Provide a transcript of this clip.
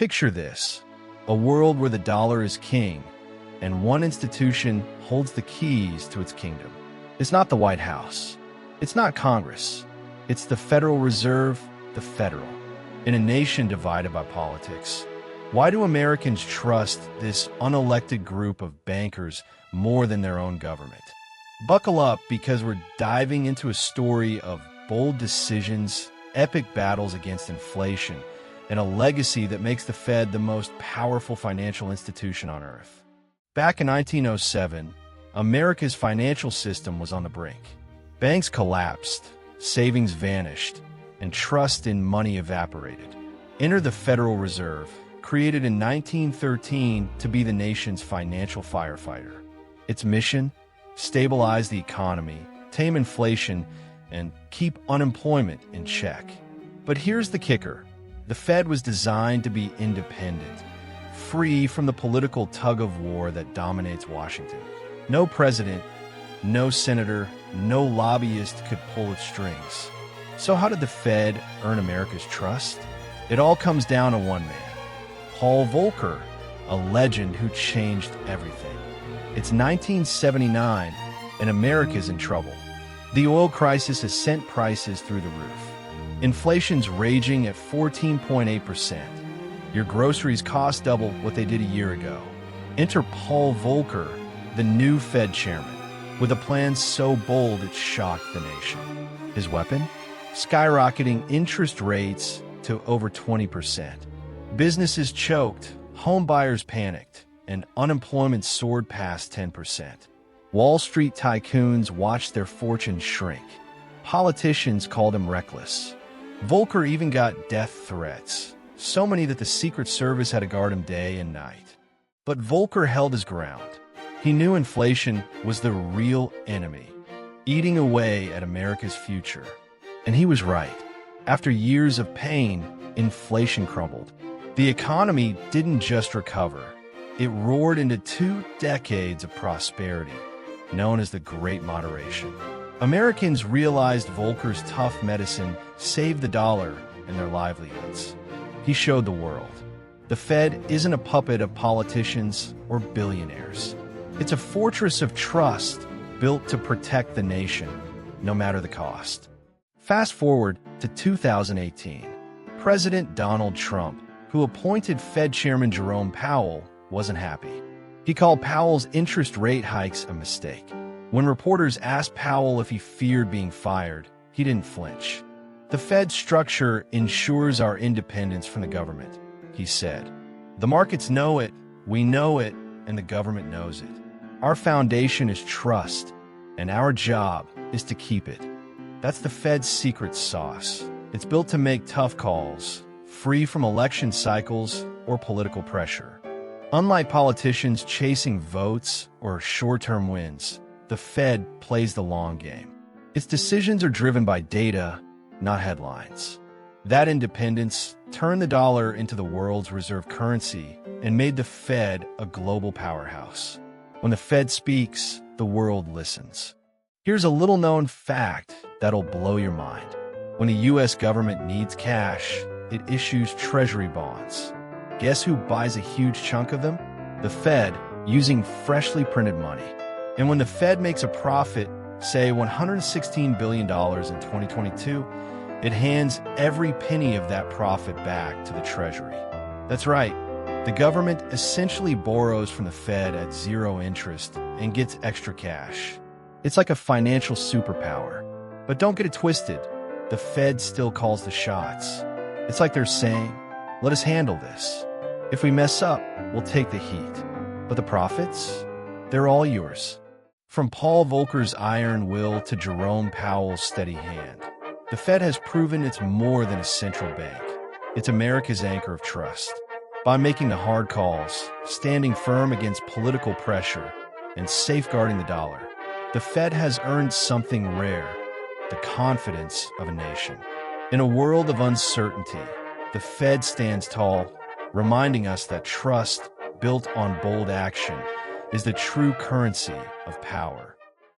Picture this: a world where the dollar is king, and one institution holds the keys to its kingdom. It's not the White House. It's not Congress. It's the Federal Reserve, the Federal. In a nation divided by politics, why do Americans trust this unelected group of bankers more than their own government? Buckle up, because we're diving into a story of bold decisions, epic battles against inflation, and a legacy that makes the Fed the most powerful financial institution on earth. Back in 1907, America's financial system was on the brink. Banks collapsed, savings vanished, and trust in money evaporated. Enter the Federal Reserve, created in 1913 to be the nation's financial firefighter. Its mission? Stabilize the economy, tame inflation, and keep unemployment in check. But here's the kicker. The Fed was designed to be independent, free from the political tug-of-war that dominates Washington. No president, no senator, no lobbyist could pull its strings. So how did the Fed earn America's trust? It all comes down to one man, Paul Volcker, a legend who changed everything. It's 1979, and America's in trouble. The oil crisis has sent prices through the roof. Inflation's raging at 14.8%. Your groceries cost double what they did a year ago. Enter Paul Volcker, the new Fed chairman, with a plan so bold it shocked the nation. His weapon? Skyrocketing interest rates to over 20%. Businesses choked, home buyers panicked, and unemployment soared past 10%. Wall Street tycoons watched their fortunes shrink. Politicians called him reckless. Volcker even got death threats, so many that the Secret Service had to guard him day and night. But Volcker held his ground. He knew inflation was the real enemy, eating away at America's future. And he was right. After years of pain, inflation crumbled. The economy didn't just recover. It roared into 2 decades of prosperity, known as the Great Moderation. Americans realized Volcker's tough medicine saved the dollar and their livelihoods. He showed the world. The Fed isn't a puppet of politicians or billionaires. It's a fortress of trust built to protect the nation, no matter the cost. Fast forward to 2018. President Donald Trump, who appointed Fed Chairman Jerome Powell, wasn't happy. He called Powell's interest rate hikes a mistake. When reporters asked Powell if he feared being fired, he didn't flinch. The Fed's structure ensures our independence from the government, he said. The markets know it, we know it, and the government knows it. Our foundation is trust, and our job is to keep it. That's the Fed's secret sauce. It's built to make tough calls, free from election cycles or political pressure. Unlike politicians chasing votes or short-term wins, the Fed plays the long game. Its decisions are driven by data, not headlines. That independence turned the dollar into the world's reserve currency and made the Fed a global powerhouse. When the Fed speaks, the world listens. Here's a little-known fact that'll blow your mind. When the U.S. government needs cash, it issues treasury bonds. Guess who buys a huge chunk of them? The Fed, using freshly printed money. And when the Fed makes a profit, say $116 billion in 2022, it hands every penny of that profit back to the Treasury. That's right. The government essentially borrows from the Fed at zero interest and gets extra cash. It's like a financial superpower. But don't get it twisted. The Fed still calls the shots. It's like they're saying, let us handle this. If we mess up, we'll take the heat. But the profits? They're all yours. From Paul Volcker's iron will to Jerome Powell's steady hand, the Fed has proven it's more than a central bank. It's America's anchor of trust. By making the hard calls, standing firm against political pressure, and safeguarding the dollar, the Fed has earned something rare: the confidence of a nation. In a world of uncertainty, the Fed stands tall, reminding us that trust, built on bold action, is the true currency of power.